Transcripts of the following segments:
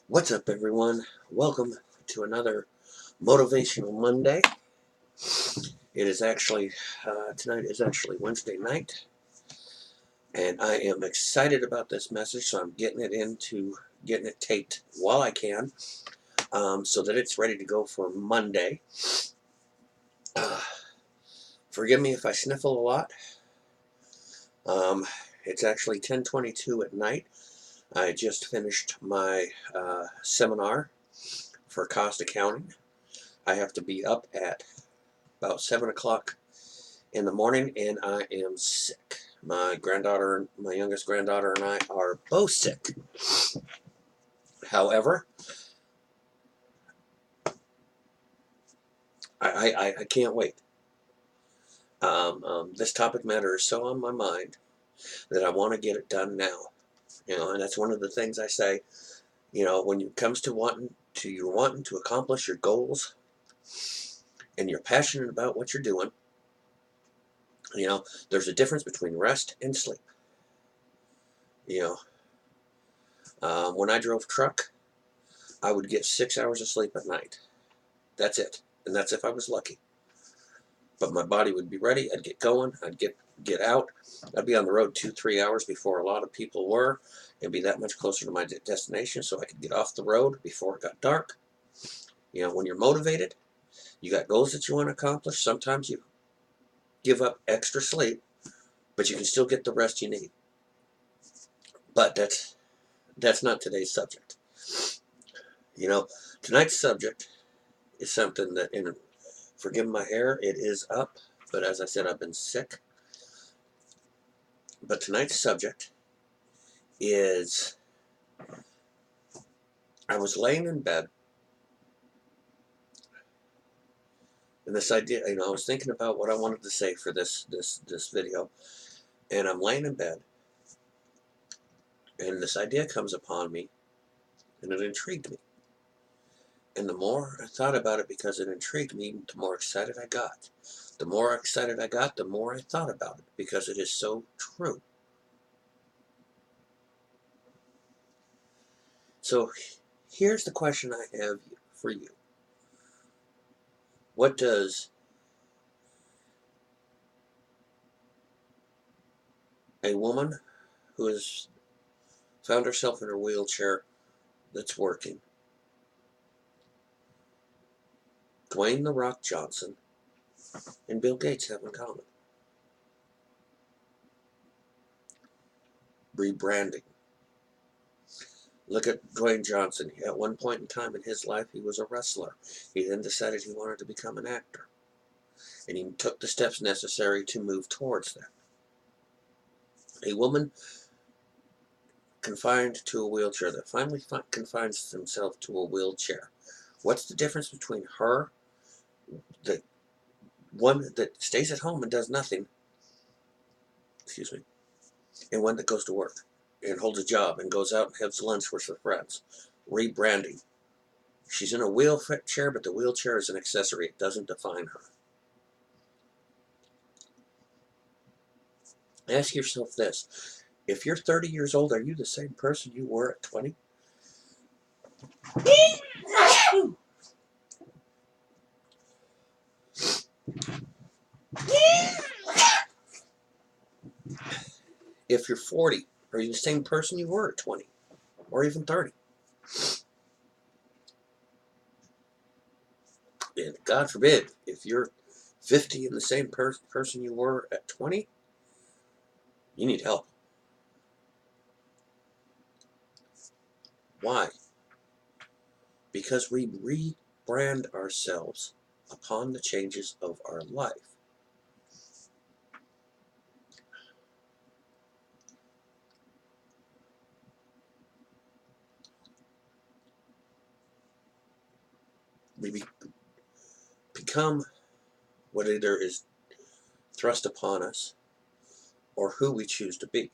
What's up, everyone? Welcome to another Motivational Monday. It is actually, tonight is actually Wednesday night, and I am excited about this message, so I'm getting it taped while I can, so that it's ready to go for Monday. Forgive me if I sniffle a lot. It's actually 10:22 at night. I just finished my seminar for cost accounting. I have to be up at about 7 o'clock in the morning, and I am sick. My youngest granddaughter, and I are both sick. However, I can't wait. This topic matter is so on my mind that I want to get it done now. And that's one of the things I say. When it comes to wanting to accomplish your goals, and you're passionate about what you're doing, there's a difference between rest and sleep. When I drove truck, I would get 6 hours of sleep at night. That's it. And that's if I was lucky. But my body would be ready. I'd get going. I'd get out. I'd be on the road 2-3 hours before a lot of people were, and be that much closer to my destination, so I could get off the road before it got dark. When you're motivated, you got goals that you want to accomplish. Sometimes you give up extra sleep, but you can still get the rest you need. But that's not today's subject. Tonight's subject is something that, forgive my hair, it is up, but as I said, I've been sick. But tonight's subject is, I was laying in bed, and this idea, I was thinking about what I wanted to say for this video, and I'm laying in bed, and this idea comes upon me, and it intrigued me. And the more I thought about it, because it intrigued me, the more excited I got. The more excited I got, the more I thought about it, because it is so true. So here's the question I have for you. What does a woman who has found herself in her wheelchair that's working, Dwayne "The Rock" Johnson, and Bill Gates have in common? Rebranding. Look at Dwayne Johnson. At one point in time in his life, he was a wrestler. He then decided he wanted to become an actor, and he took the steps necessary to move towards that. A woman confined to a wheelchair that finally confines himself to a wheelchair. What's the difference between her, the one that stays at home and does nothing, and one that goes to work and holds a job and goes out and has lunch with her friends? Rebranding. She's in a wheelchair, but the wheelchair is an accessory. It doesn't define her. Ask yourself this. If you're 30 years old, are you the same person you were at 20? If you're 40, are you the same person you were at 20? Or even 30? And God forbid, if you're 50 and the same person you were at 20, you need help. Why? Because we rebrand ourselves upon the changes of our life. We become what either is thrust upon us or who we choose to be.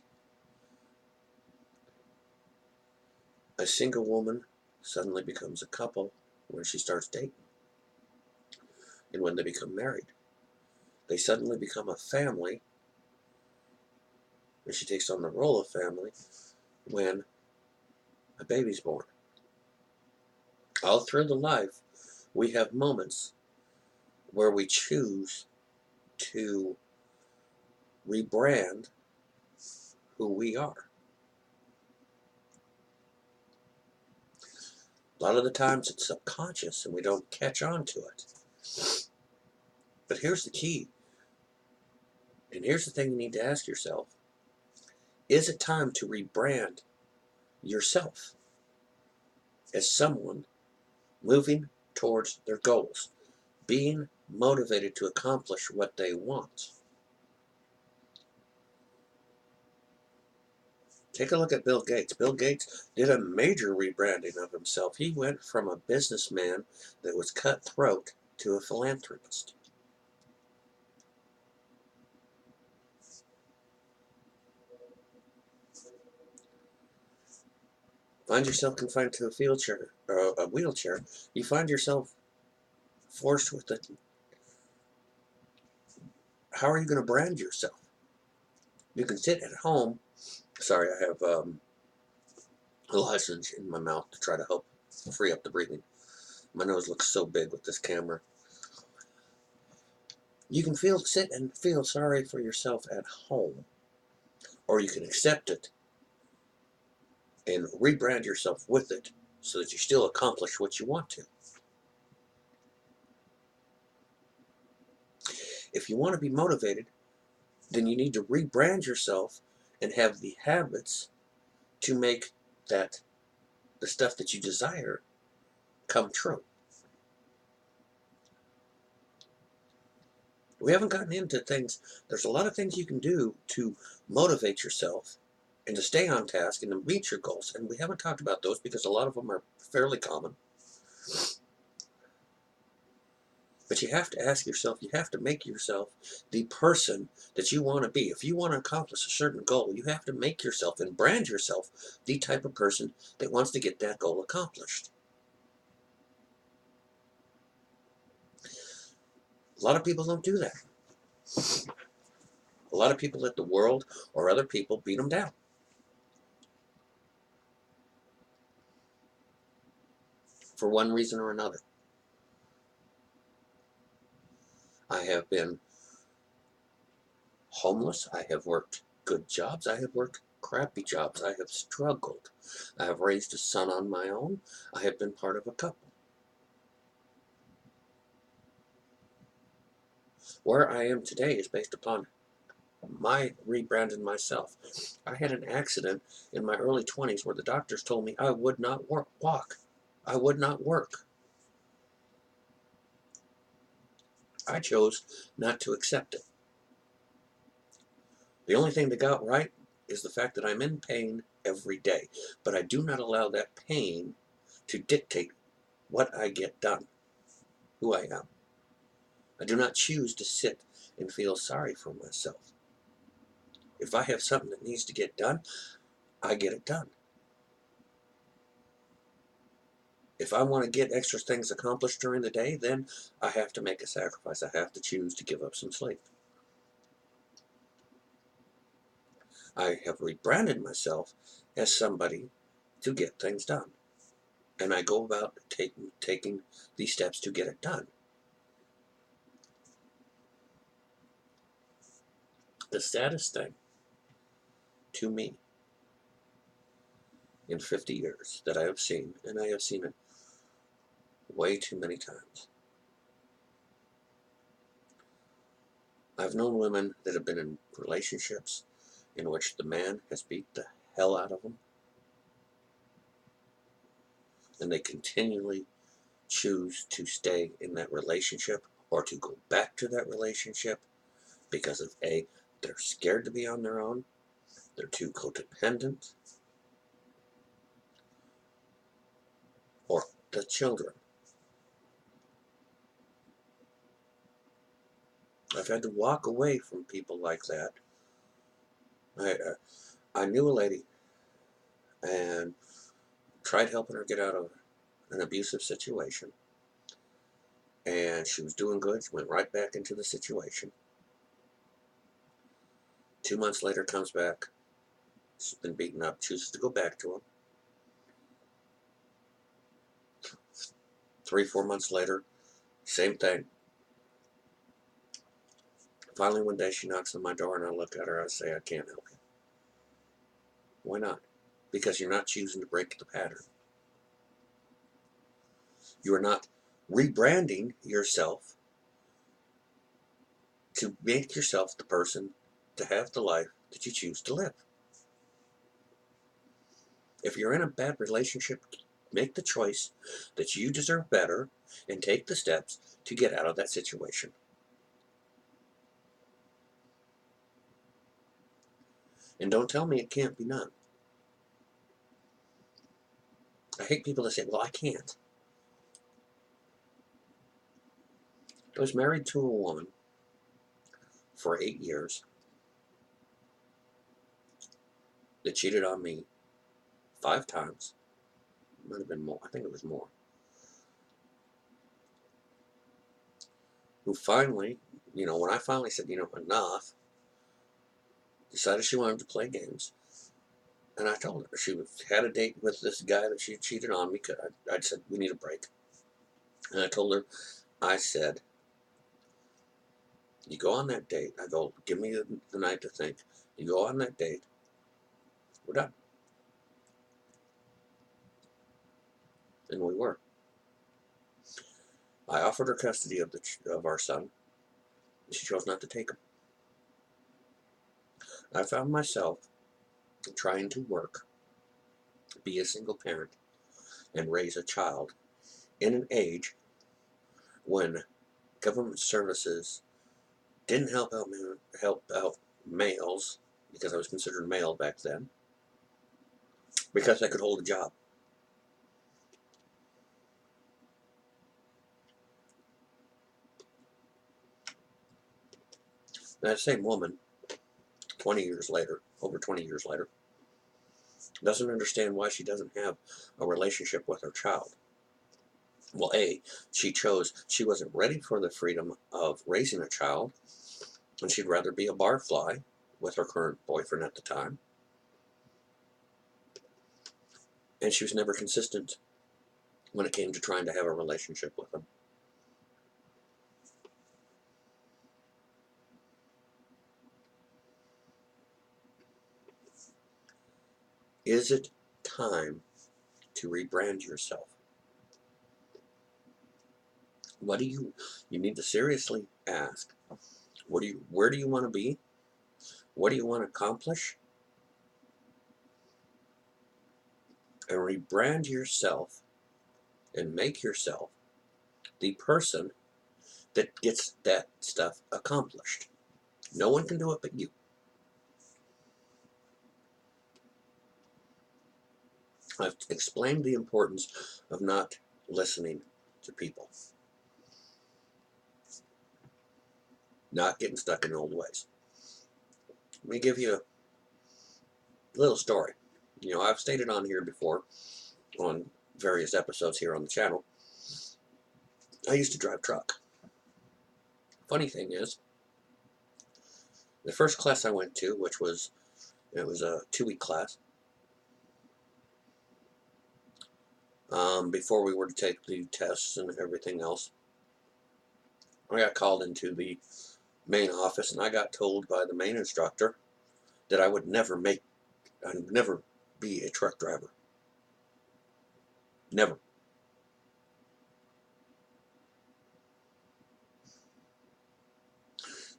A single woman suddenly becomes a couple when she starts dating. And when they become married, they suddenly become a family, and she takes on the role of family when a baby's born. All through the life, we have moments where we choose to rebrand who we are. A lot of the times it's subconscious and we don't catch on to it. But here's the key, and here's the thing you need to ask yourself. Is it time to rebrand yourself as someone moving towards their goals, being motivated to accomplish what they want? Take a look at Bill Gates. Bill Gates did a major rebranding of himself. He went from a businessman that was cutthroat to a philanthropist. Find yourself confined to a wheelchair, you find yourself forced with the, how are you going to brand yourself? You can sit at home. Sorry, I have a lozenge in my mouth to try to help free up the breathing. My nose looks so big with this camera. You can sit and feel sorry for yourself at home, or you can accept it and rebrand yourself with it so that you still accomplish what you want to. If you want to be motivated, then you need to rebrand yourself and have the habits to make that the stuff that you desire come true. We haven't gotten into things. There's a lot of things you can do to motivate yourself and to stay on task and to meet your goals, and we haven't talked about those because a lot of them are fairly common. But you have to ask yourself, you have to make yourself the person that you want to be. If you want to accomplish a certain goal, you have to make yourself and brand yourself the type of person that wants to get that goal accomplished. A lot of people don't do that. A lot of people let the world or other people beat them down. For one reason or another. I have been homeless. I have worked good jobs. I have worked crappy jobs. I have struggled. I have raised a son on my own. I have been part of a couple. Where I am today is based upon my rebranding myself. I had an accident in my early 20s where the doctors told me I would not walk. I would not work. I chose not to accept it. The only thing that got right is the fact that I'm in pain every day, but I do not allow that pain to dictate what I get done, who I am. I do not choose to sit and feel sorry for myself. If I have something that needs to get done, I get it done. If I want to get extra things accomplished during the day, then I have to make a sacrifice. I have to choose to give up some sleep. I have rebranded myself as somebody to get things done. And I go about taking these steps to get it done. The saddest thing to me in 50 years that I have seen, and I have seen it way too many times. I've known women that have been in relationships in which the man has beat the hell out of them, and they continually choose to stay in that relationship or to go back to that relationship because of A, they're scared to be on their own, they're too codependent, or the children. I've had to walk away from people like that. I knew a lady and tried helping her get out of an abusive situation, and she was doing good. She went right back into the situation. 2 months later, comes back. She's been beaten up, chooses to go back to him. 3-4 months later, same thing. Finally, one day she knocks on my door and I look at her and I say, I can't help you. Why not? Because you're not choosing to break the pattern. You are not rebranding yourself to make yourself the person to have the life that you choose to live. If you're in a bad relationship, make the choice that you deserve better and take the steps to get out of that situation. And don't tell me it can't be done. I hate people that say, well, I can't. I was married to a woman for 8 years that cheated on me 5 times. Might have been more. I think it was more. Who finally, when I finally said, enough, decided she wanted to play games. And I told her she had a date with this guy that she cheated on me. I said, we need a break. And I told her, I said, you go on that date. I go, give me the night to think. You go on that date. We're done. And we were. I offered her custody of our son. She chose not to take him. I found myself trying to work, be a single parent, and raise a child in an age when government services didn't help out males, because I was considered male back then, because I could hold a job. That same woman, 20 years later, over 20 years later, doesn't understand why she doesn't have a relationship with her child. Well, she wasn't ready for the freedom of raising a child, and she'd rather be a barfly with her current boyfriend at the time. And she was never consistent when it came to trying to have a relationship with him. Is it time to rebrand yourself? You need to seriously ask, where do you want to be? What do you want to accomplish? And rebrand yourself and make yourself the person that gets that stuff accomplished. No one can do it but you. I've explained the importance of not listening to people, not getting stuck in old ways. Let me give you a little story. I've stated on here before, on various episodes here on the channel, I used to drive truck. Funny thing is, the first class I went to, which was, it was a 2-week class, before we were to take the tests and everything else, I got called into the main office, and I got told by the main instructor that I would never be a truck driver. Never.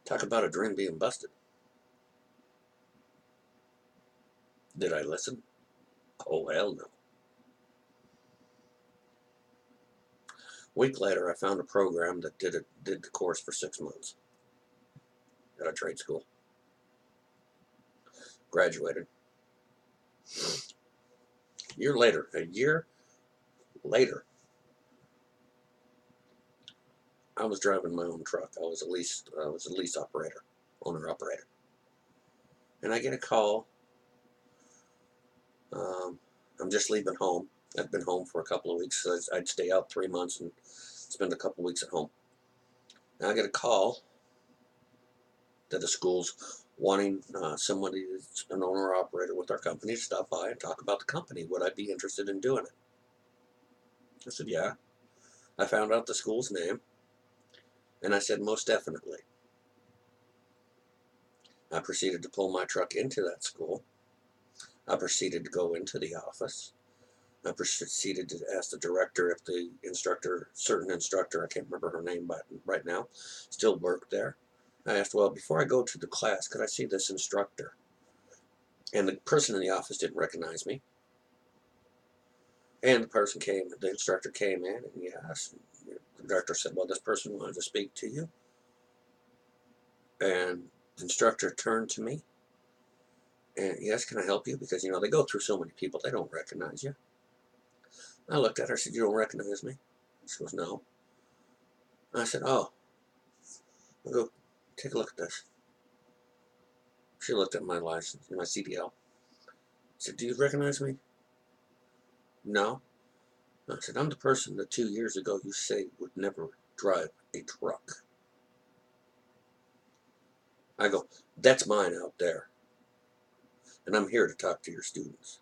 Talk about a dream being busted. Did I listen? Oh, hell no. A week later, I found a program that did the course for 6 months at a trade school. Graduated. A year later, I was driving my own truck. I was a lease operator, owner operator. And I get a call. I'm just leaving home. I'd been home for a couple of weeks, so I'd stay out 3 months and spend a couple of weeks at home. And I get a call that the school's wanting somebody that's an owner operator with our company to stop by and talk about the company. Would I be interested in doing it? I said, yeah. I found out the school's name, and I said, most definitely. I proceeded to pull my truck into that school. I proceeded to go into the office. I proceeded to ask the director if the instructor, certain instructor, I can't remember her name right now, still worked there. I asked, well, before I go to the class, could I see this instructor? And the person in the office didn't recognize me. And the instructor came in, and yes, the director said, well, this person wanted to speak to you. And the instructor turned to me, and yes, can I help you? Because, they go through so many people, they don't recognize you. I looked at her, said, you don't recognize me? She goes, no. I said, oh. I'll go take a look at this. She looked at my license, my CDL. Said, do you recognize me? No. I said, I'm the person that 2 years ago you say would never drive a truck. I go, that's mine out there. And I'm here to talk to your students.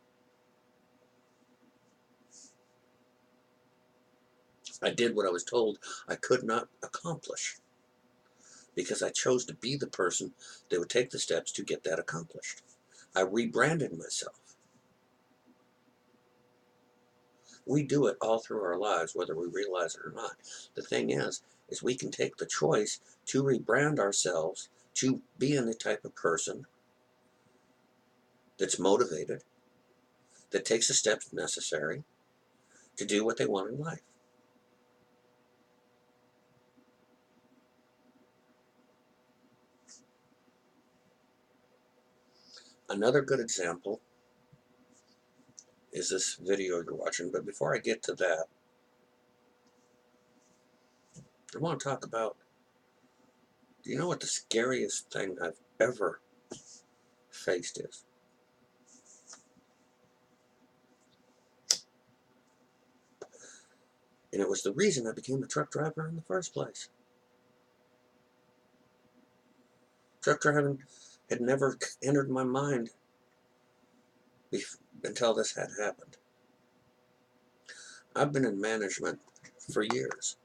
I did what I was told I could not accomplish because I chose to be the person that would take the steps to get that accomplished. I rebranded myself. We do it all through our lives, whether we realize it or not. The thing is we can take the choice to rebrand ourselves to being the type of person that's motivated, that takes the steps necessary to do what they want in life. Another good example is this video you're watching, but before I get to that, I want to talk about, do you know what the scariest thing I've ever faced is? And it was the reason I became a truck driver in the first place. Truck driving had never entered my mind until this had happened. I've been in management for years.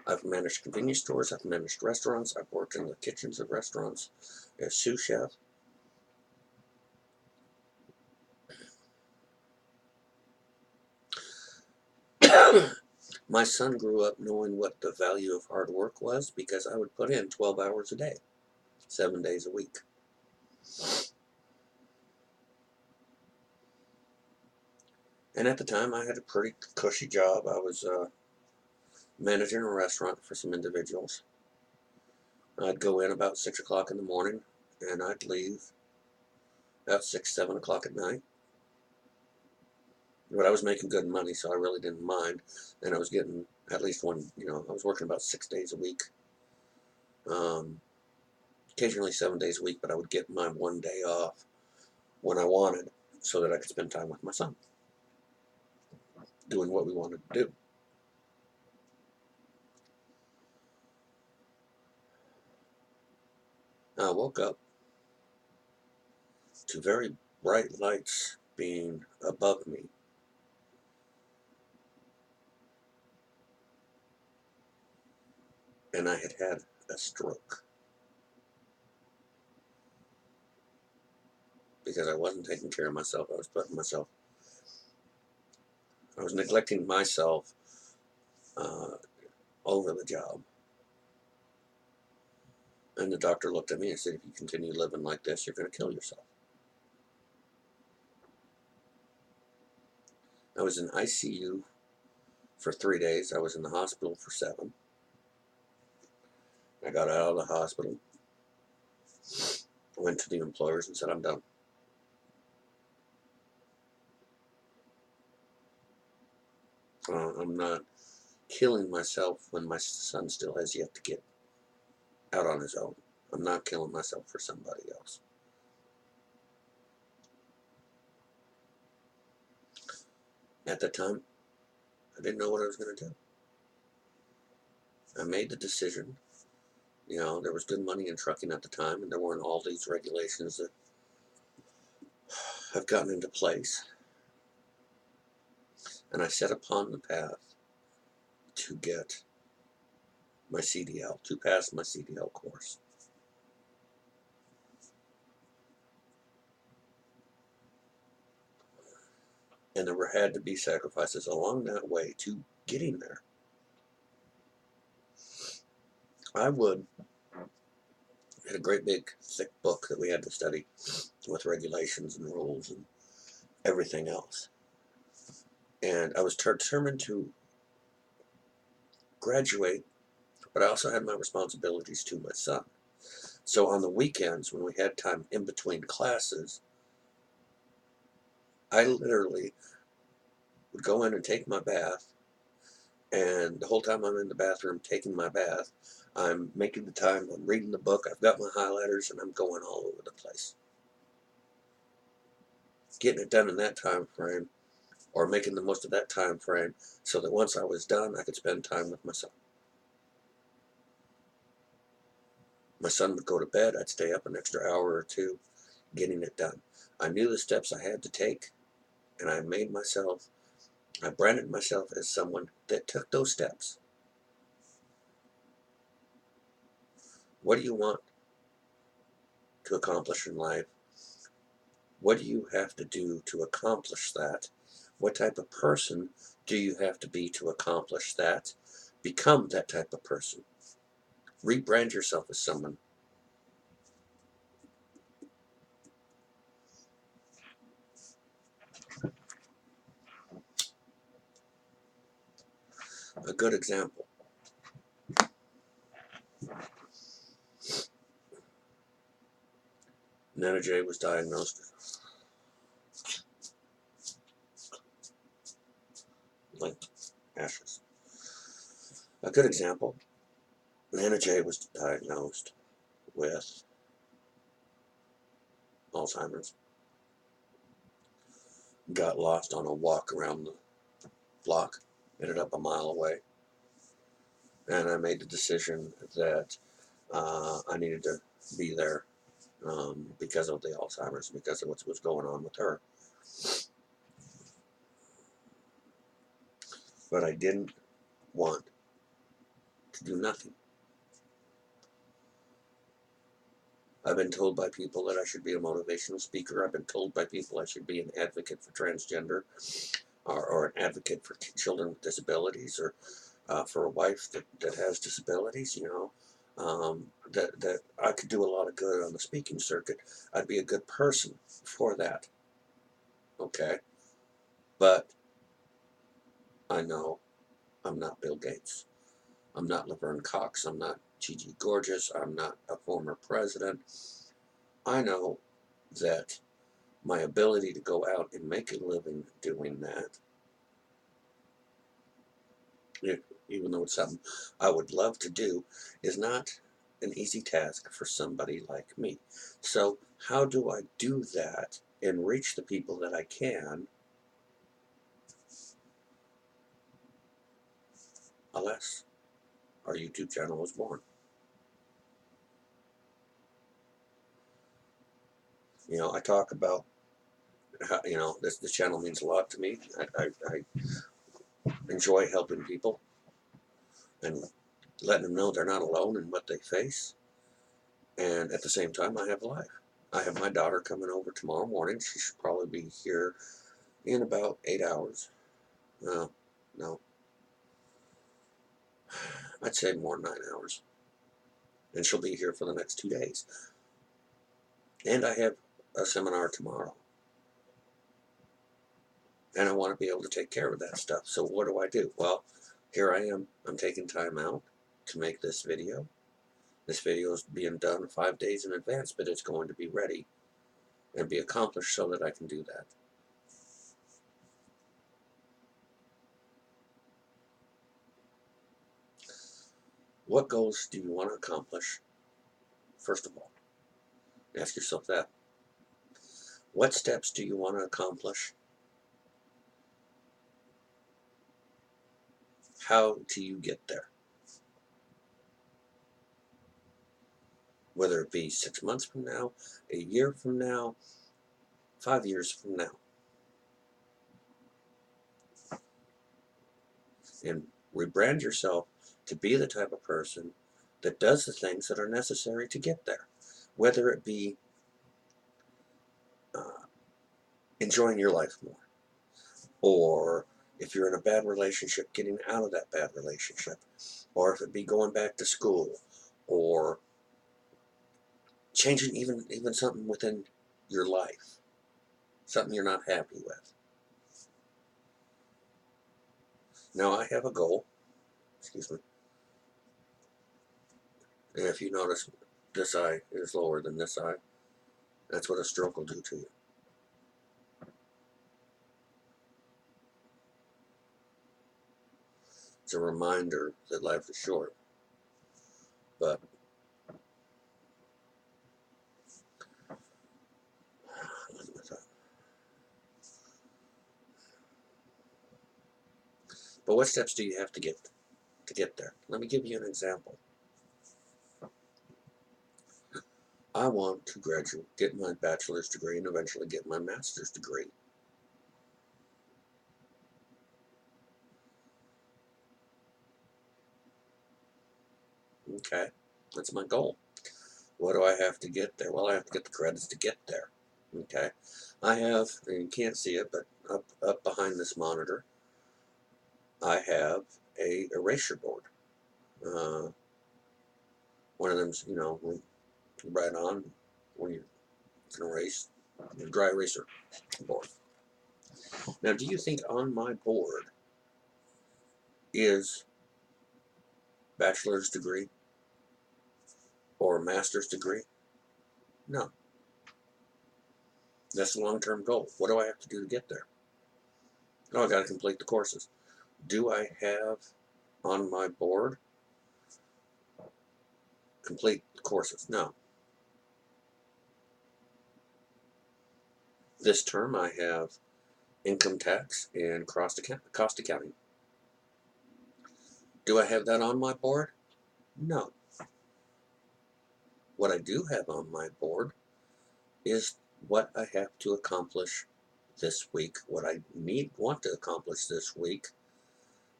I've managed convenience stores, I've managed restaurants, I've worked in the kitchens of restaurants as sous chef. My son grew up knowing what the value of hard work was because I would put in 12 hours a day, 7 days a week. And at the time, I had a pretty cushy job. I was managing a restaurant for some individuals. I'd go in about 6 o'clock in the morning, and I'd leave about 6, 7 o'clock at night. But I was making good money, so I really didn't mind. And I was getting at least one, I was working about 6 days a week. Occasionally 7 days a week, but I would get my one day off when I wanted so that I could spend time with my son, doing what we wanted to do. I woke up to very bright lights being above me. And I had had a stroke because I wasn't taking care of myself. I was neglecting myself over the job. And the doctor looked at me and said, if you continue living like this, you're going to kill yourself. I was in ICU for 3 days. I was in the hospital for 7. I got out of the hospital, went to the employers and said, I'm done. I'm not killing myself when my son still has yet to get out on his own. I'm not killing myself for somebody else. At the time, I didn't know what I was going to do. I made the decision. There was good money in trucking at the time, and there weren't all these regulations that have gotten into place. And I set upon the path to get my CDL, to pass my CDL course. And there had to be sacrifices along that way to getting there. I had a great big thick book that we had to study with regulations and rules and everything else. And I was determined to graduate, but I also had my responsibilities to my son. So on the weekends, when we had time in between classes, I literally would go in and take my bath, and the whole time I'm in the bathroom taking my bath, I'm making the time, I'm reading the book, I've got my highlighters, and I'm going all over the place. Getting it done in that time frame, or making the most of that time frame, so that once I was done, I could spend time with my son. My son would go to bed, I'd stay up an extra hour or two getting it done. I knew the steps I had to take, and I branded myself as someone that took those steps. What do you want to accomplish in life? What do you have to do to accomplish that? What type of person do you have to be to accomplish that? Become that type of person. Rebrand yourself as someone. A good example. Nanna D was diagnosed like ashes. A good example. Nanna D was diagnosed with Alzheimer's. Got lost on a walk around the block. Ended up a mile away. And I made the decision that I needed to be there because of the Alzheimer's, because of what was going on with her. But I didn't want to do nothing. I've been told by people that I should be a motivational speaker. I've been told by people I should be an advocate for transgender, or an advocate for children with disabilities, or for a wife that has disabilities, that I could do a lot of good on the speaking circuit. I'd be a good person for that. Okay? But I know I'm not Bill Gates. I'm not Laverne Cox. I'm not Gigi Gorgeous. I'm not a former president. I know that my ability to go out and make a living doing that, even though it's something I would love to do, is not an easy task for somebody like me. So how do I do that and reach the people that I can? Alas, our YouTube channel was born. I talk about how, this channel means a lot to me. I enjoy helping people and letting them know they're not alone in what they face. And at the same time, I have life. I have my daughter coming over tomorrow morning. She should probably be here in about 8 hours. No, I'd say more than 9 hours. And she'll be here for the next 2 days. And I have a seminar tomorrow. And I want to be able to take care of that stuff. So what do? Well, here I am. I'm taking time out to make this video. This video is being done 5 days in advance, but it's going to be ready and be accomplished so that I can do that. What goals do you want to accomplish? First of all, ask yourself that. What steps do you want to accomplish? How do you get there? Whether it be 6 months from now, a year from now, 5 years from now. And Rebrand yourself to be the type of person that does the things that are necessary to get there. Whether it be enjoying your life more, or if you're in a bad relationship, getting out of that bad relationship, or if it be going back to school, or changing even something within your life, something you're not happy with. Now I have a goal, excuse me, and if you notice this eye is lower than this eye, that's what a stroke will do to you. It's a reminder that life is short, but what steps do you have to get there? Let me give you an example. I want to graduate, get my bachelor's degree, and eventually get my master's degree. Okay, that's my goal. What do I have to get there? Well, I have to get the credits to get there. Okay, I have, and you can't see it, but up behind this monitor, I have a eraser board. One of them's, when you write on, when you can erase, the dry eraser board. Now, do you think on my board is bachelor's degree or master's degree? No. That's a long-term goal. What do I have to do to get there? Oh, I got to complete the courses. Do I have on my board complete courses? No. This term I have income tax and cost accounting. Do I have that on my board? No. What I do have on my board is what I have to accomplish this week, what I want to accomplish this week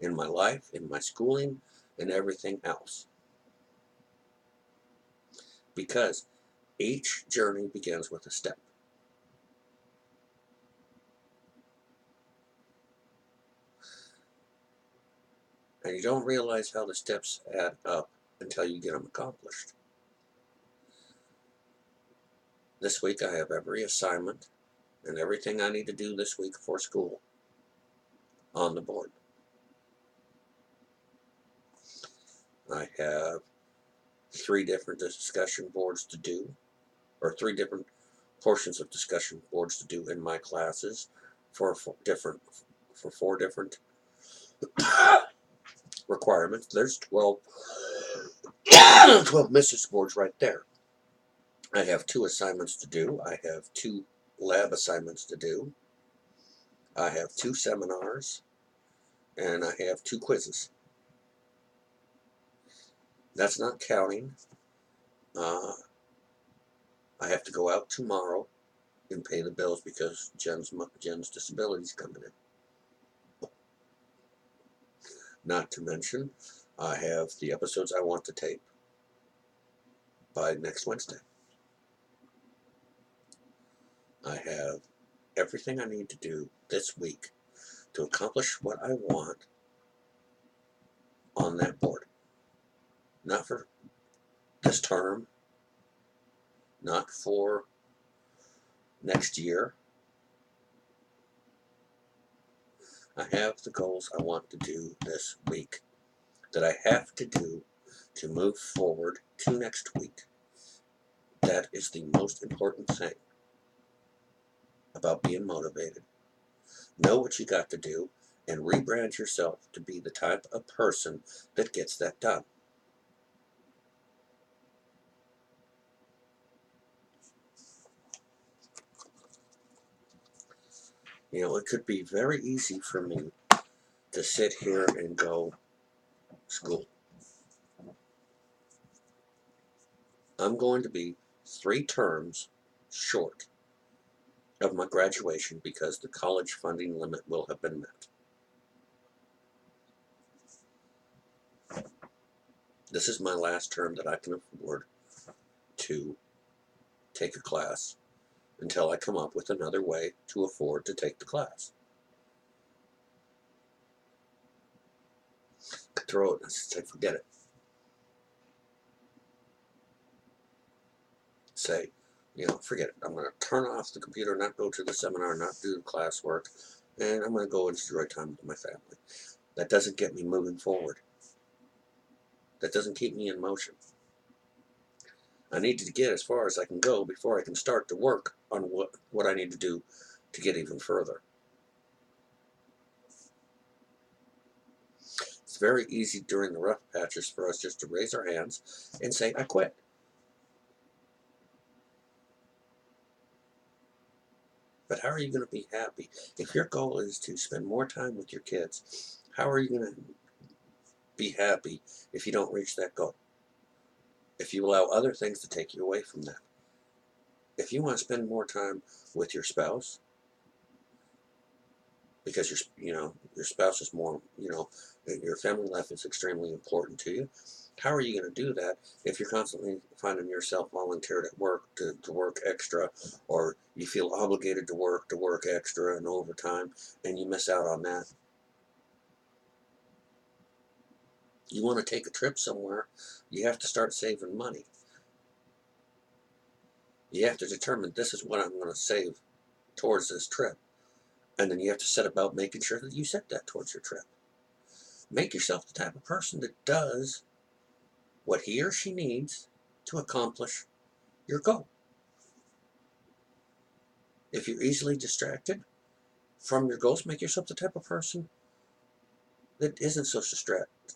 in my life, in my schooling, and everything else. Because each journey begins with a step. And you don't realize how the steps add up until you get them accomplished. This week I have every assignment and everything I need to do this week for school on the board. I have 3 different discussion boards to do, or 3 different portions of discussion boards to do in my classes for 4 different requirements. There's 12 message boards right there. I have 2 assignments to do. I have 2 lab assignments to do. I have 2 seminars, and I have 2 quizzes. That's not counting. I have to go out tomorrow and pay the bills because Jen's disability is coming in. Not to mention, I have the episodes I want to tape by next Wednesday. I have everything I need to do this week to accomplish what I want on that board. Not for this term, not for next year. I have the goals I want to do this week that I have to do to move forward to next week. That is the most important thing about being motivated. Know what you got to do and rebrand yourself to be the type of person that gets that done. It could be very easy for me to sit here and go, school. I'm going to be 3 terms short of my graduation because the college funding limit will have been met. This is my last term that I can afford to take a class until I come up with another way to afford to take the class. I throw it and say, forget it. Say, forget it. I'm going to turn off the computer, not go to the seminar, not do the classwork, and I'm going to go enjoy time with my family. That doesn't get me moving forward. That doesn't keep me in motion. I need to get as far as I can go before I can start to work on what I need to do to get even further. It's very easy during the rough patches for us just to raise our hands and say, I quit. But how are you going to be happy? If your goal is to spend more time with your kids, how are you going to be happy if you don't reach that goal? If you allow other things to take you away from that. If you want to spend more time with your spouse, because your spouse is more, your family life is extremely important to you. How are you going to do that if you're constantly finding yourself volunteered at work to work extra, or you feel obligated to work extra and overtime, and you miss out on that? You want to take a trip somewhere, you have to start saving money. You have to determine, this is what I'm going to save towards this trip. And then you have to set about making sure that you set that towards your trip. Make yourself the type of person that does what he or she needs to accomplish your goal. If you're easily distracted from your goals, make yourself the type of person that isn't so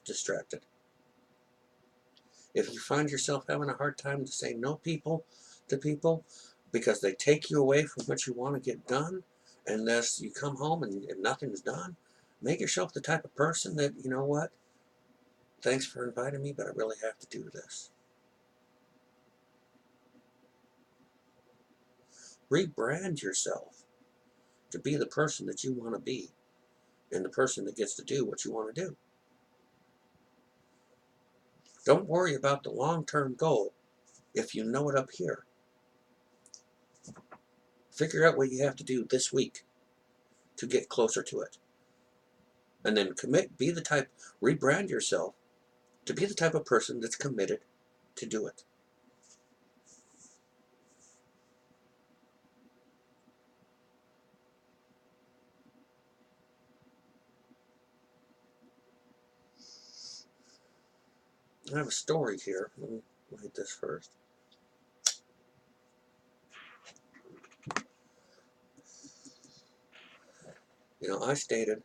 distracted. If you find yourself having a hard time to say no to people because they take you away from what you want to get done, unless you come home and nothing's done, make yourself the type of person that, you know what, thanks for inviting me, but I really have to do this. Rebrand yourself to be the person that you want to be, and the person that gets to do what you want to do. Don't worry about the long-term goal if you know it up here. Figure out what you have to do this week to get closer to it. And then rebrand yourself to be the type of person that's committed to do it. I have a story here. Let me read this first. I stated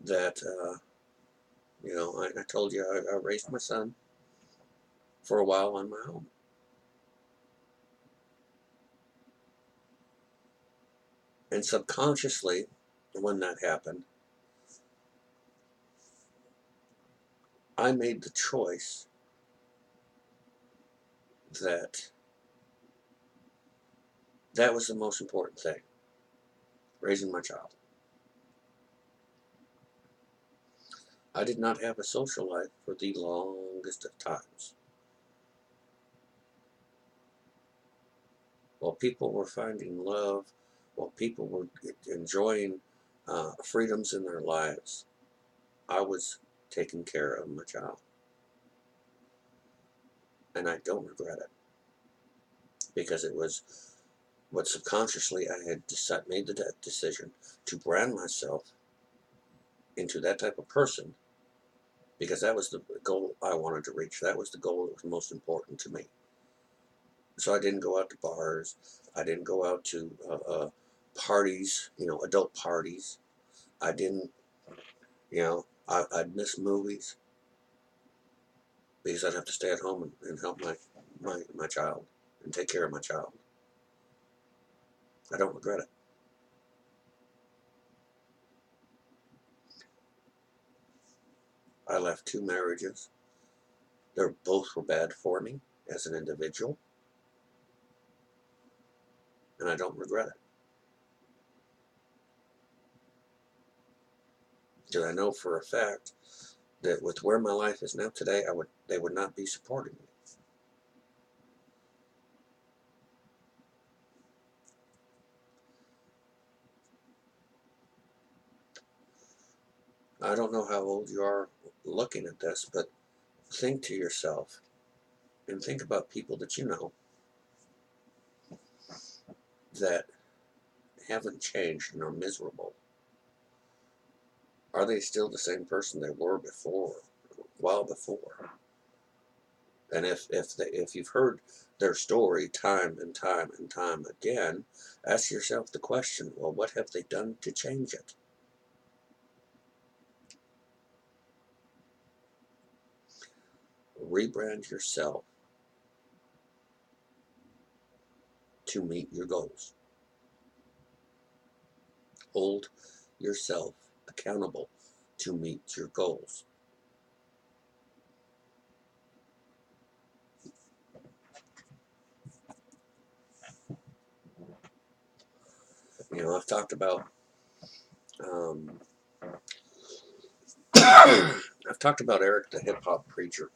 that, I told you I raised my son for a while on my own. And subconsciously, when that happened, I made the choice that that was the most important thing, raising my child. I did not have a social life for the longest of times. While people were finding love, while people were enjoying freedoms in their lives, I was taking care of my child. And I don't regret it, because it was what subconsciously I had made the decision to brand myself into that type of person, because that was the goal I wanted to reach. That was the goal that was most important to me. So I didn't go out to bars. I didn't go out to parties, adult parties. I didn't, I'd miss movies because I'd have to stay at home and help my child and take care of my child. I don't regret it. I left 2 marriages. Both were bad for me as an individual, and I don't regret it. Because I know for a fact that with where my life is now today, they would not be supporting me. I don't know how old you are looking at this, but think to yourself and think about people that you know that haven't changed and are miserable. Are they still the same person they were before, while before? And if you've heard their story time and time and time again, ask yourself the question, well, what have they done to change it? Rebrand yourself to meet your goals. Hold yourself accountable to meet your goals. You know, I've talked about um, I've talked about Eric, the hip hop preacher,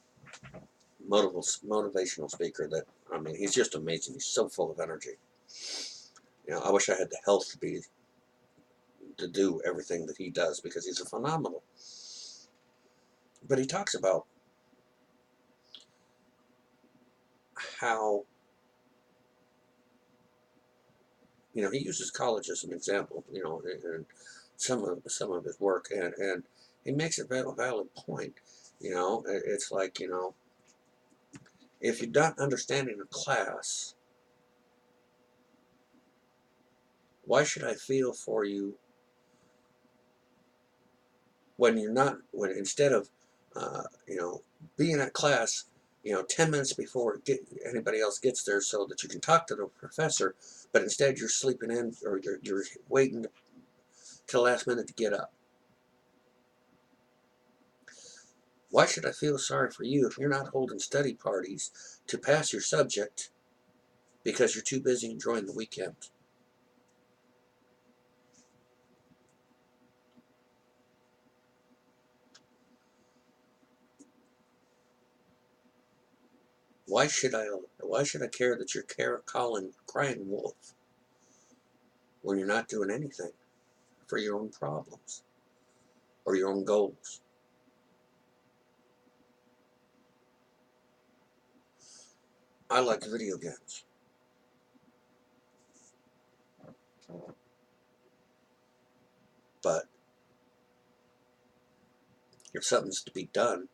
motivational speaker. That, I mean, he's just amazing. He's so full of energy. You know, I wish I had the health to do everything that he does because he's a phenomenal. But he talks about how, you know, he uses college as an example. You know, and some of his work, and he makes a valid point. You know, it's like, you know, if you're not understanding a class, why should I feel for you when you're not, when instead of, you know, being at class, you know, 10 minutes before anybody else gets there so that you can talk to the professor, but instead you're sleeping in, or you're waiting till the last minute to get up. Why should I feel sorry for you if you're not holding study parties to pass your subject because you're too busy enjoying the weekend? Why should I care that you're crying wolf when you're not doing anything for your own problems or your own goals? I like video games, but if something's to be done,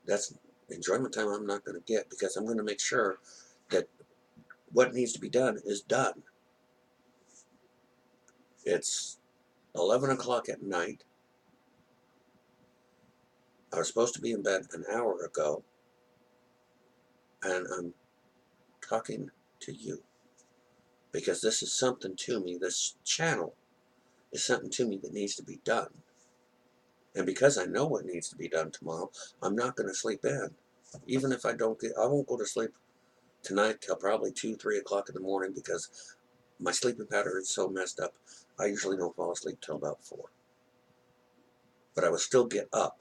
that's enjoyment time I'm not going to get, because I'm going to make sure that what needs to be done is done. It's 11 o'clock at night. I was supposed to be in bed an hour ago, and I'm talking to you because this is something to me. This channel is something to me that needs to be done. And because I know what needs to be done tomorrow, I'm not going to sleep in. Even if I won't go to sleep tonight till probably 2, 3 o'clock in the morning, because my sleeping pattern is so messed up. I usually don't fall asleep till about 4. But I will still get up,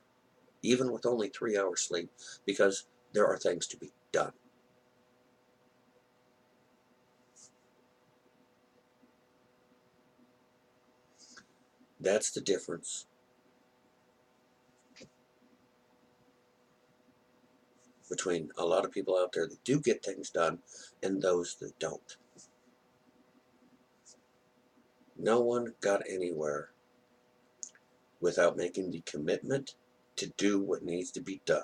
even with only 3 hours sleep, because there are things to be done. That's the difference between a lot of people out there that do get things done and those that don't. No one got anywhere without making the commitment to do what needs to be done.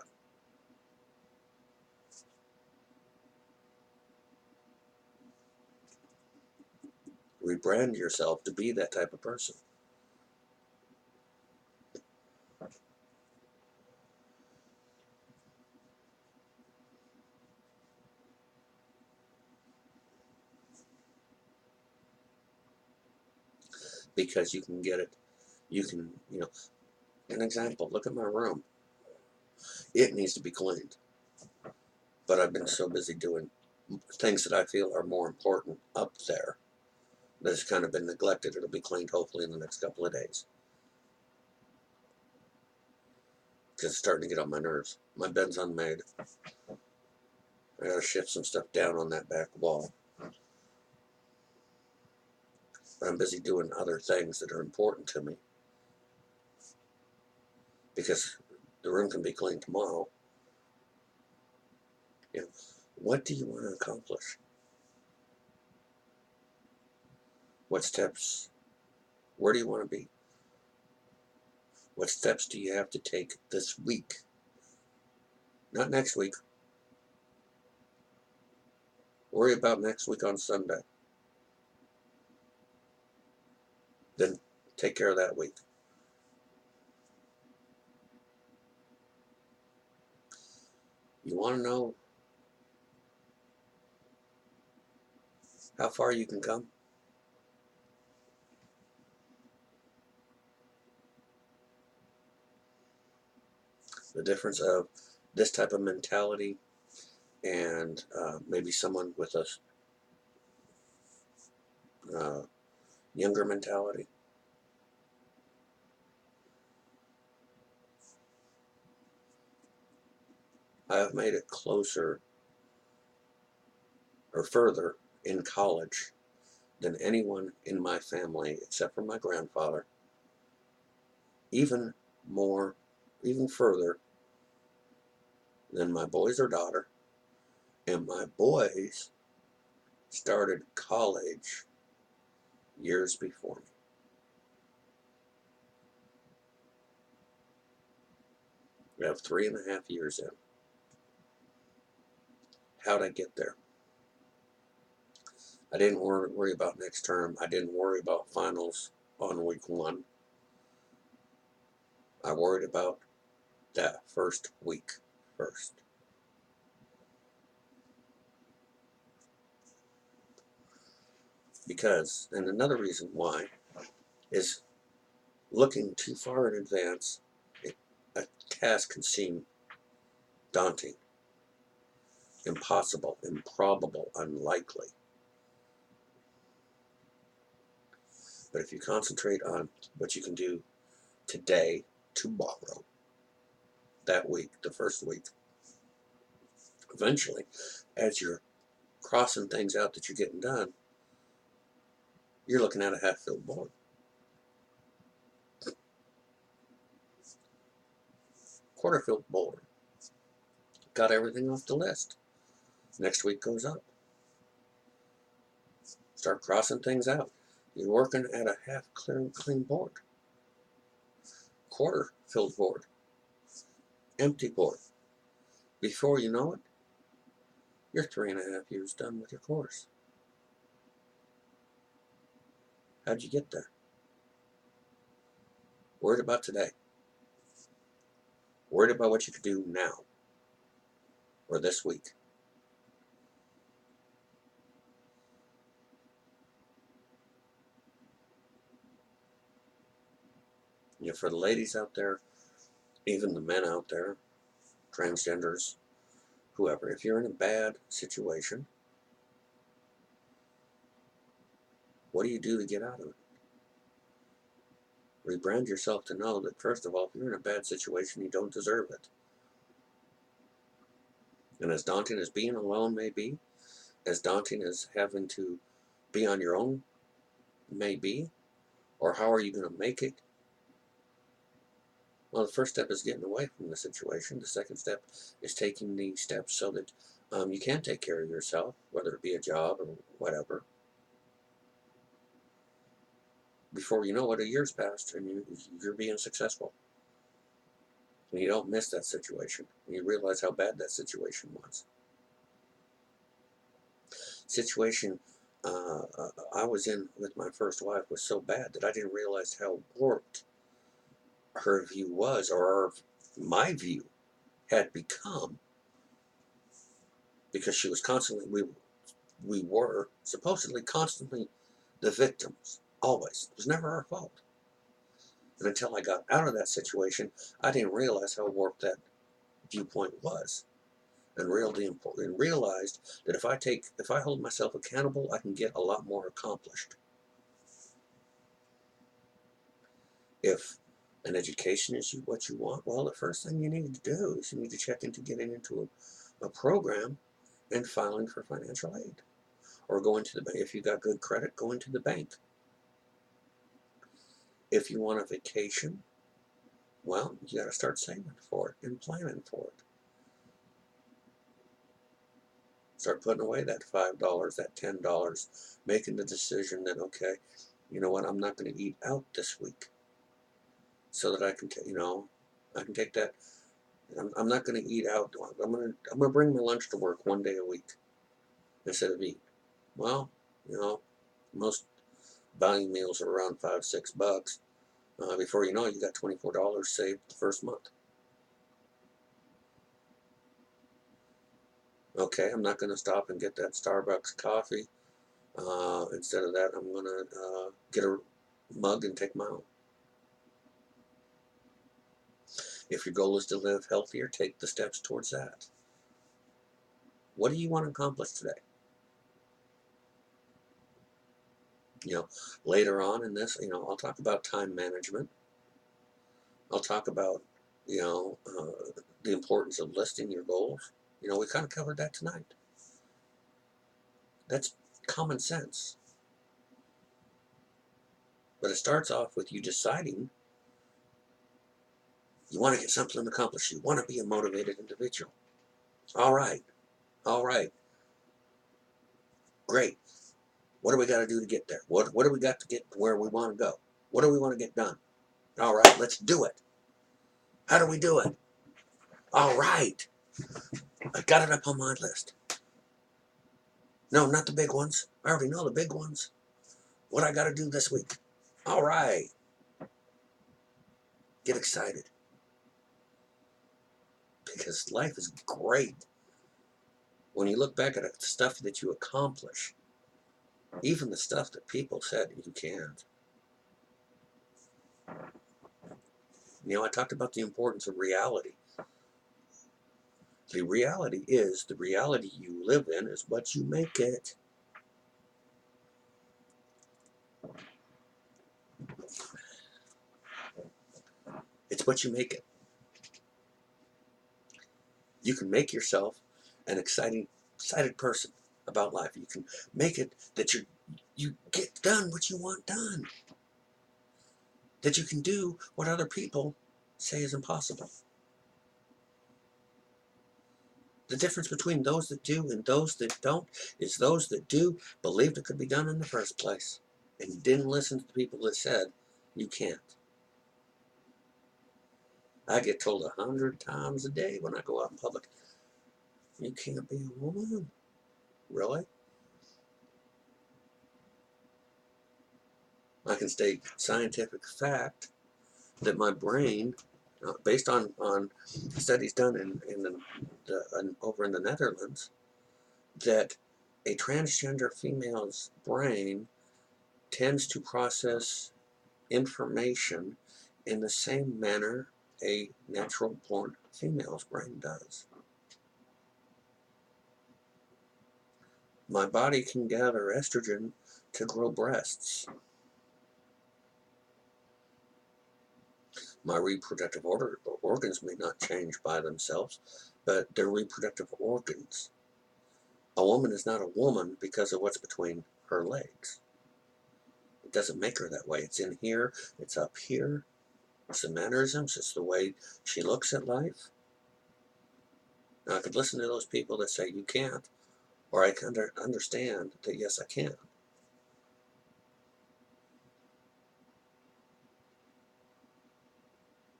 Rebrand yourself to be that type of person. Because you can get it. You can, you know, an example, look at my room. It needs to be cleaned. But I've been so busy doing things that I feel are more important up there that it's kind of been neglected. It'll be cleaned hopefully in the next couple of days. because it's starting to get on my nerves. My bed's unmade. I gotta shift some stuff down on that back wall. But I'm busy doing other things that are important to me, because the room can be cleaned tomorrow. You know, what do you want to accomplish? What steps? Where do you want to be? What steps do you have to take this week? Not next week. Worry about next week on Sunday. Then take care of that week. You want to know how far you can come? The difference of this type of mentality and maybe someone with a younger mentality. I have made it closer or further in college than anyone in my family except for my grandfather. Even more, even further than my boys or daughter. And my boys started college years before me. We have 3.5 years in. How'd I get there? I didn't worry about next term. I didn't worry about finals on week 1. I worried about that first week first. Because, and another reason why, is looking too far in advance, a task can seem daunting, impossible, improbable, unlikely. But if you concentrate on what you can do today, tomorrow, that week, the first week, eventually, as you're crossing things out that you're getting done, you're looking at a half-filled board. Quarter-filled board. Got everything off the list. Next week goes up. Start crossing things out. You're working at a half-clean board. Quarter-filled board. Empty board. Before you know it, you're 3.5 years done with your course. How'd you get there? Worried about today. Worried about what you could do now or this week. You know, for the ladies out there, even the men out there, transgenders, whoever, if you're in a bad situation, what do you do to get out of it? Rebrand yourself to know that, first of all, if you're in a bad situation, you don't deserve it. And as daunting as being alone may be, as daunting as having to be on your own may be, or how are you going to make it? Well, the first step is getting away from the situation. The second step is taking the steps so that you can take care of yourself, whether it be a job or whatever. Before you know it, a year's passed and you're being successful. And you don't miss that situation. And you realize how bad that situation was. Situation I was in with my first wife was so bad that I didn't realize how warped her view was, or my view had become, because she was constantly, we were supposedly constantly the victims, always. It was never our fault. And until I got out of that situation, I didn't realize how warped that viewpoint was, and realized that if I hold myself accountable, I can get a lot more accomplished. If And education is what you want. Well, the first thing you need to do is you need to check into getting into a program and filing for financial aid. Or go into the bank. If you got good credit, go into the bank. If you want a vacation, well, you got to start saving for it and planning for it. Start putting away that $5, that $10, making the decision that, okay, you know what, I'm not going to eat out this week, so that I can, I can take that. I'm not going to eat out. I'm going to bring my lunch to work one day a week instead of eat. Well, most value meals are around $5-6. Before you know it, you got $24 saved the first month. Okay, I'm not going to stop and get that Starbucks coffee. Instead of that, I'm going to get a mug and take my own. If your goal is to live healthier, take the steps towards that. What do you want to accomplish today? Later on in this, I'll talk about time management. I'll talk about, the importance of listing your goals. We kind of covered that tonight. That's common sense. But it starts off with you deciding you want to get something accomplished. You want to be a motivated individual. All right. Great. What do we got to do to get there? What do we got to get to where we want to go? What do we want to get done? All right, let's do it. How do we do it? All right. I got it up on my list. No, not the big ones. I already know the big ones. What I got to do this week? All right. Get excited. Because life is great. When you look back at the stuff that you accomplish, even the stuff that people said you can't. I talked about the importance of reality. The reality you live in is what you make it. It's what you make it. You can make yourself an excited person about life. You can make it that you get done what you want done. That you can do what other people say is impossible. The difference between those that do and those that don't is those that do believed it could be done in the first place and didn't listen to the people that said you can't. I get told 100 times a day when I go out in public, you can't be a woman. Really? I can state scientific fact that my brain, based on studies done over in the Netherlands, that a transgender female's brain tends to process information in the same manner a natural born female's brain does. My body can gather estrogen to grow breasts. My reproductive organs may not change by themselves, but they're reproductive organs. A woman is not a woman because of what's between her legs. It doesn't make her that way. It's in here, it's up here. It's the mannerisms, it's the way she looks at life. Now, I could listen to those people that say you can't, or I can understand that yes, I can.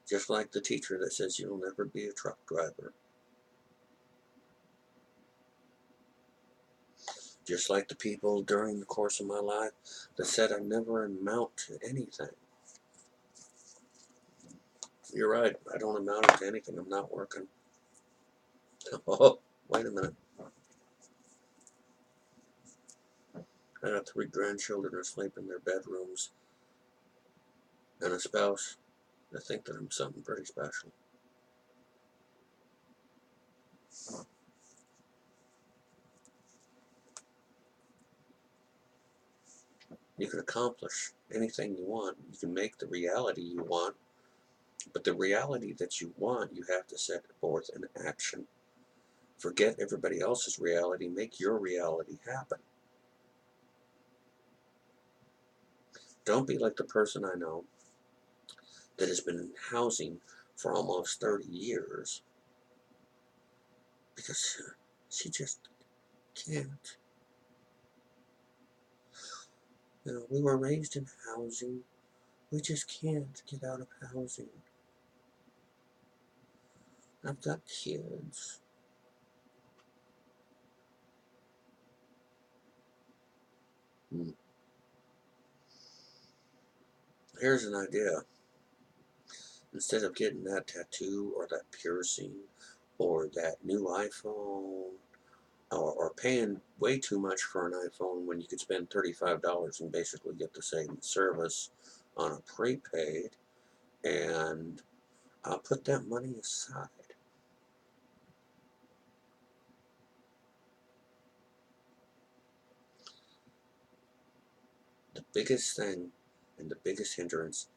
Just like the teacher that says you'll never be a truck driver. Just like the people during the course of my life that said I never amount to anything. You're right, I don't amount to anything, I'm not working. Oh, wait a minute. I got 3 grandchildren asleep in their bedrooms and a spouse that think that I'm something pretty special. You can accomplish anything you want. You can make the reality you want But the reality that you want, you have to set forth in action. Forget everybody else's reality. Make your reality happen. Don't be like the person I know that has been in housing for almost 30 years because she just can't. You know, we were raised in housing. We just can't get out of housing. I've got kids. Here's an idea. Instead of getting that tattoo or that piercing or that new iPhone or paying way too much for an iPhone when you could spend $35 and basically get the same service on a prepaid, and put that money aside. The biggest thing and the biggest hindrance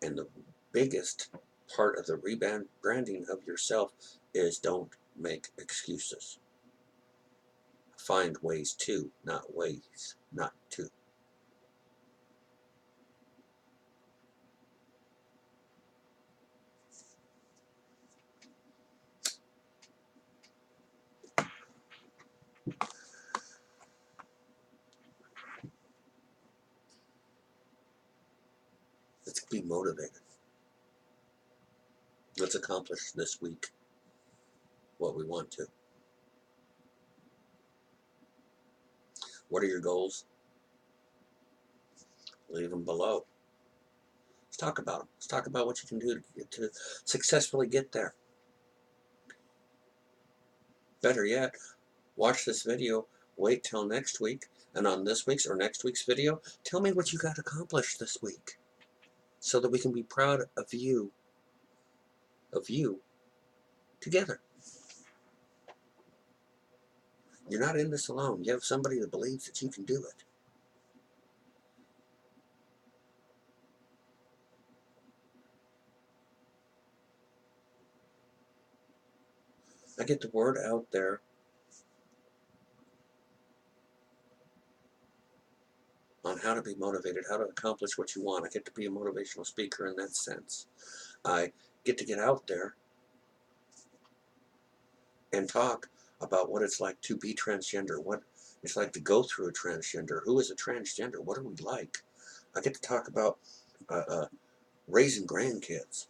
and the biggest part of the rebranding of yourself is don't make excuses. Find ways to, not ways not to. Let's be motivated. Let's accomplish this week what we want to. What are your goals? Leave them below. Let's talk about them. Let's talk about what you can do to successfully get there. Better yet, watch this video, wait till next week, and on this week's or next week's video, tell me what you got accomplished this week so that we can be proud of you together. You're not in this alone. You have somebody that believes that you can do it. I get the word out there on how to be motivated, how to accomplish what you want. I get to be a motivational speaker in that sense. I get out there and talk about what it's like to be transgender, what it's like to go through a transgender, who is a transgender, what are we like. I get to talk about raising grandkids.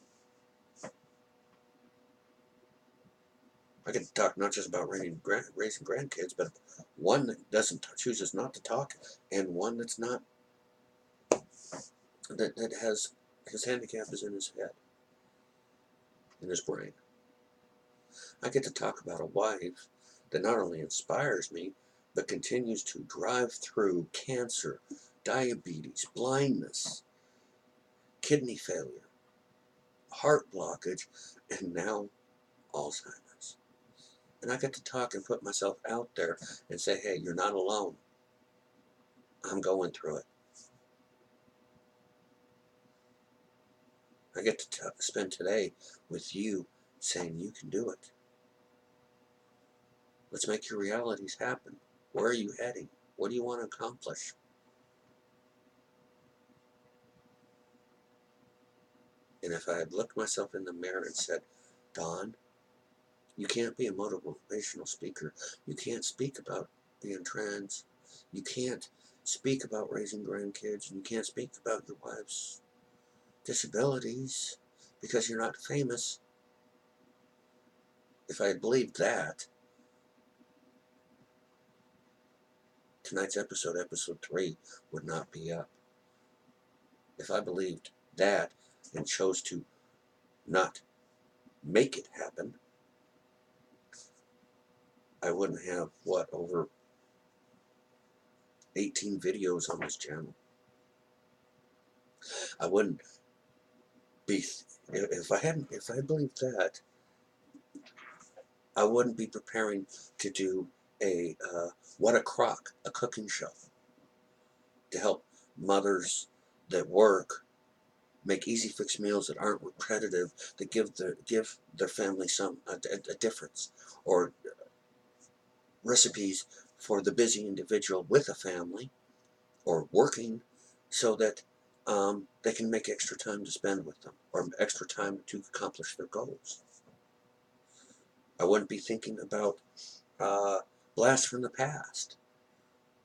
I get to talk not just about raising grandkids, but one that chooses not to talk, and one that's not, that has his handicap is in his head, in his brain. I get to talk about a wife that not only inspires me, but continues to drive through cancer, diabetes, blindness, kidney failure, heart blockage, and now Alzheimer's. And I get to talk and put myself out there and say, hey, you're not alone. I'm going through it. I get to spend today with you saying you can do it. Let's make your realities happen. Where are you heading? What do you want to accomplish? And if I had looked myself in the mirror and said, Don, you can't be a motivational speaker. You can't speak about being trans. You can't speak about raising grandkids. And you can't speak about your wife's disabilities because you're not famous. If I had believed that, tonight's episode 3, would not be up. If I believed that and chose to not make it happen, I wouldn't have, over 18 videos on this channel. I wouldn't be, if I believed that, I wouldn't be preparing to do a What a Crock, a cooking show to help mothers that work make easy fix meals that aren't repetitive, that give their family a difference, or recipes for the busy individual with a family or working, so that they can make extra time to spend with them, or extra time to accomplish their goals. I wouldn't be thinking about Blast from the Past,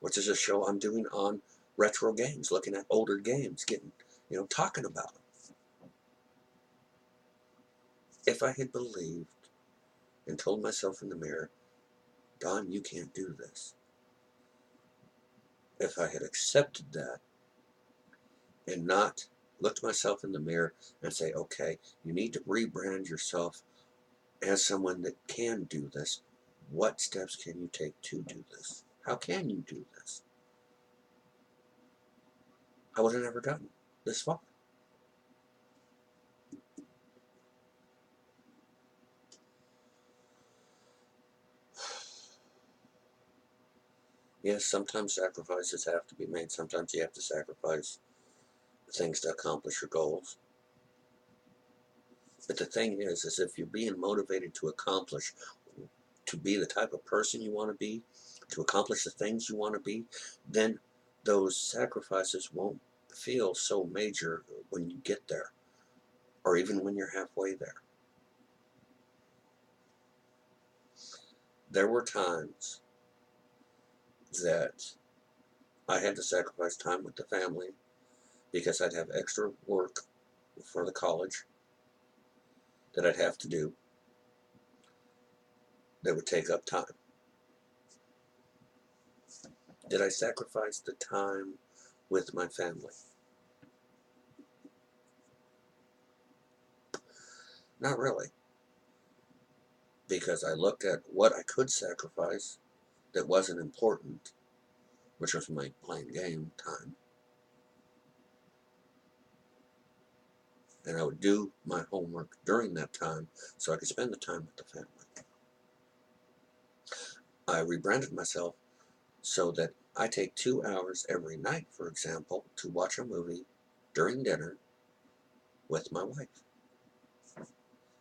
which is a show I'm doing on retro games, looking at older games, talking about them. If I had believed and told myself in the mirror, Don, you can't do this. If I had accepted that and not looked myself in the mirror and say, okay, you need to rebrand yourself as someone that can do this. What steps can you take to do this? How can you do this? I would have never gotten this far. Yes, sometimes sacrifices have to be made. Sometimes you have to sacrifice things to accomplish your goals. But the thing is if you're being motivated to accomplish, to be the type of person you want to be, to accomplish the things you want to be, then those sacrifices won't feel so major when you get there, or even when you're halfway there. There were times that I had to sacrifice time with the family because I'd have extra work for the college that I'd have to do that would take up time. Did I sacrifice the time with my family? Not really, because I looked at what I could sacrifice that wasn't important, which was my playing game time. And I would do my homework during that time so I could spend the time with the family. I rebranded myself so that I take 2 hours every night, for example, to watch a movie during dinner with my wife,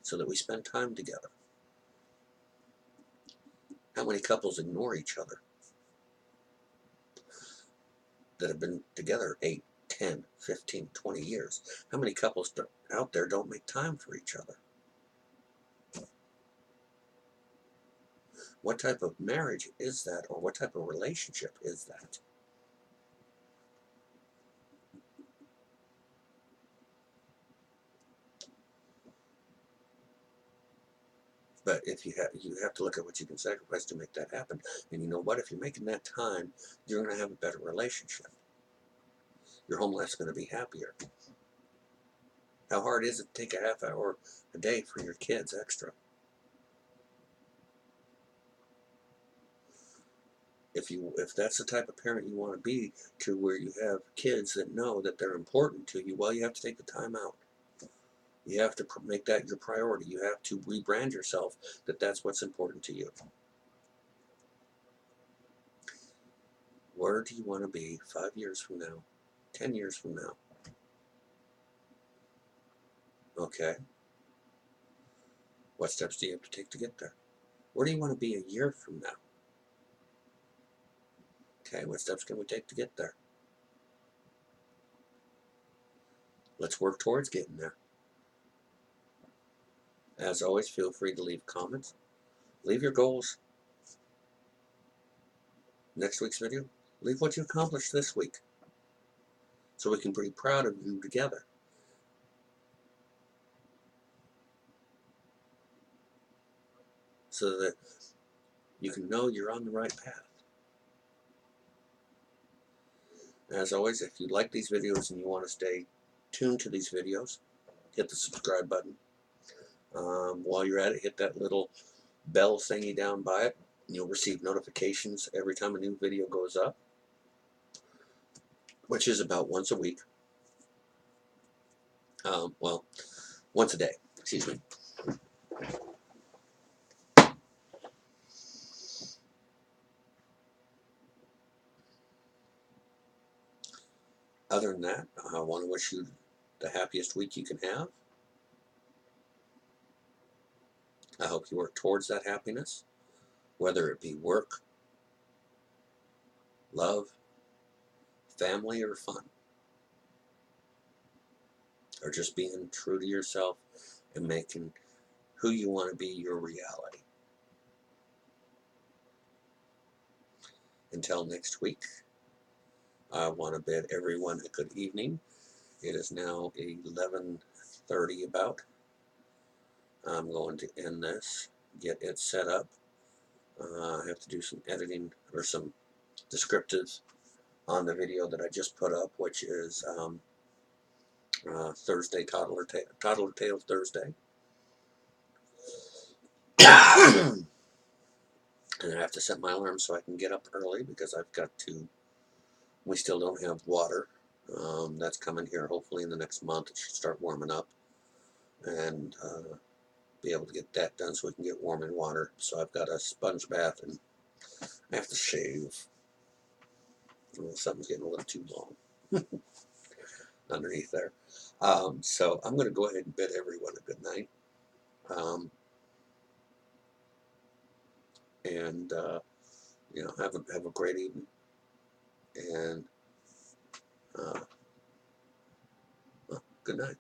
so that we spend time together. How many couples ignore each other that have been together 8, 10, 15, 20 years? How many couples out there don't make time for each other? What type of marriage is that, or what type of relationship is that? But if you have to look at what you can sacrifice to make that happen. And you know what? If you're making that time, you're going to have a better relationship. Your home life's going to be happier. How hard is it to take a half hour a day for your kids extra? If that's the type of parent you want to be, to where you have kids that know that they're important to you, well, you have to take the time out. You have to make that your priority. You have to rebrand yourself that that's what's important to you. Where do you want to be 5 years from now, 10 years from now? Okay. What steps do you have to take to get there? Where do you want to be a year from now? Okay, what steps can we take to get there? Let's work towards getting there. As always, feel free to leave comments. Leave your goals. Next week's video, leave what you accomplished this week, so we can be proud of you together. So that you can know you're on the right path. As always, if you like these videos and you want to stay tuned to these videos, hit the subscribe button. While you're at it, hit that little bell thingy down by it. You'll receive notifications every time a new video goes up, which is about once a week. Well, once a day, excuse me. Other than that, I want to wish you the happiest week you can have. I hope you work towards that happiness, whether it be work, love, family, or fun, or just being true to yourself and making who you want to be your reality. Until next week, I want to bid everyone a good evening. It is now 11:30 about. I'm going to end this, get it set up. I have to do some editing or some descriptives on the video that I just put up, which is Thursday, Toddler Tale Thursday. And I have to set my alarm so I can get up early because I've got to, we still don't have water. That's coming here hopefully in the next month. It should start warming up, and be able to get that done so we can get warm in water. So I've got a sponge bath and I have to shave. Well, something's getting a little too long underneath there. So I'm going to go ahead and bid everyone a good night. And have a great evening. And good night.